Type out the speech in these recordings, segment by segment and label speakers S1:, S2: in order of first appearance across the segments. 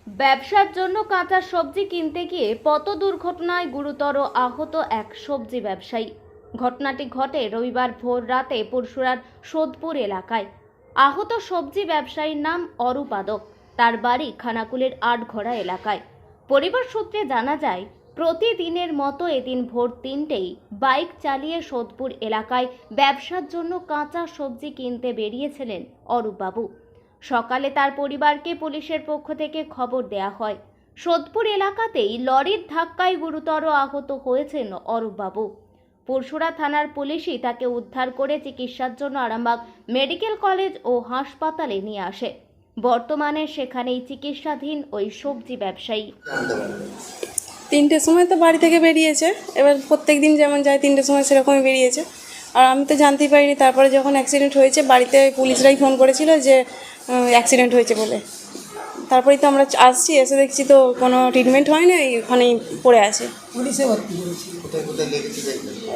S1: ব্যবসার জন্য কাঁচা সবজি কিনতে গিয়ে পথ দুর্ঘটনায় গুরুতর আহত এক সবজি ব্যবসায়ী। ঘটনাটি ঘটে রবিবার ভোর রাতে পরশুরার সোদপুর এলাকায়। আহত সবজি ব্যবসায়ীর নাম অরূপাদক। তার বাড়ি খানাকুলের আটঘরা এলাকায়। পরিবার সূত্রে জানা যায়, প্রতিদিনের মতো এদিন ভোর ৩টেই বাইক চালিয়ে সোদপুর এলাকায় ব্যবসার জন্য কাঁচা সবজি কিনতে বেরিয়েছিলেন অরূপবাবু। সকালে তার পরিবারকে পুলিশের পক্ষ থেকে খবর দেয়া হয়। সোদপুর এলাকাতেই লরির ধাক্কায় গুরুতর আহত হয়েছেন অরূপবাবু। পরশুরা থানার পুলিশই তাকে উদ্ধার করে চিকিৎসার জন্য আরামবাগ মেডিকেল কলেজ ও হাসপাতালে নিয়ে আসে। বর্তমানে সেখানেই চিকিৎসাধীন ওই সবজি ব্যবসায়ী।
S2: 3টের সময় তো বাড়ি থেকে বেরিয়েছে। এবার প্রত্যেক দিন যেমন যায় 3টের সময় সেরকমই বেরিয়েছে। আর আমি তো জানতেই পারিনি। তারপরে যখন অ্যাক্সিডেন্ট হয়েছে বাড়িতে পুলিশরাই ফোন করেছিল যে অ্যাক্সিডেন্ট হয়েছে বলে। তারপরেই তো আমরা আসছি, এসে দেখছি তো কোনো ট্রিটমেন্ট হয় না, ওখানেই পড়ে আছে।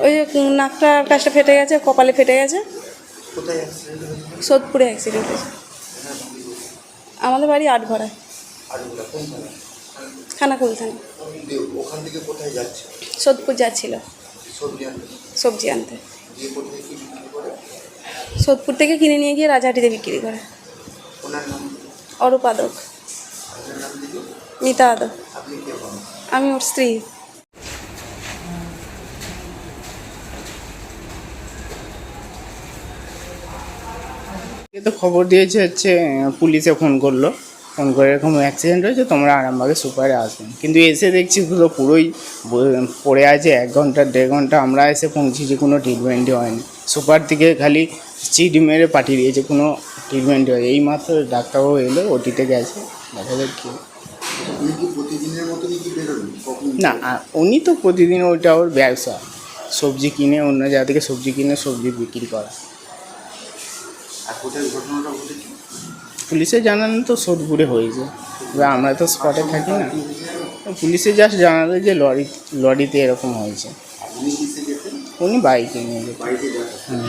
S2: ওই যে নাকটার কাছটা ফেটে গেছে, কপালে ফেটে গেছে। সোদপুরে অ্যাক্সিডেন্ট হয়েছে। আমাদের বাড়ি আটঘরায়, খানাকুল থানা।
S3: ওখান থেকে কোথায় যাচ্ছে?
S2: সোদপুর যাচ্ছিল সবজি আনতে। সোদপুর থেকে কিনে নিয়ে গিয়ে রাজাহাটিতে বিক্রি করে।
S3: ওনার নাম?
S2: অরূপাদক।
S3: আপনার নাম দিদি?
S2: মিতা আদক।
S3: আপনি কে হন?
S2: আমি ওর স্ত্রী।
S4: এ তো খবর দিয়েছে হচ্ছে পুলিশে ফোন করলো, ফোন করে এরকম অ্যাক্সিডেন্ট হয়েছে, তোমরা আরামবাগে সুপারে আসবেন। কিন্তু এসে দেখছি পুরোই পড়ে আছে। 1 ঘন্টা 1.5 ঘন্টা আমরা এসে পৌঁছেছি, কোনো ট্রিটমেন্টই হয়নি। সুপার থেকে খালি চিট মেরে পাঠিয়ে দিয়েছে, কোনো ট্রিটমেন্টই হয়। এই মাত্র ডাক্তারবাবু এলো, ওটিতে গেছে, দেখা যাক কি।
S3: উনি কি প্রতিদিনের মতনই কি বেরোন?
S4: না, উনি তো প্রতিদিন, ওইটা ওর ব্যবসা, সবজি কিনে অন্য জায়গা থেকে সবজি কিনে সবজি বিক্রি করা।
S3: আর কোথায় ঘটনাটা ঘটেছে?
S4: পুলিশে জানানো তো সোদপুরে হয়েছে, এবার আমরা তো স্পটে থাকি না। পুলিশে জাস্ট জানালো যে লরিতে এরকম হয়েছে।
S3: আপনি কিসে যেতেন?
S4: উনি বাইকে নিয়ে যেতেন।
S3: বাড়িতে যাচ্ছেন?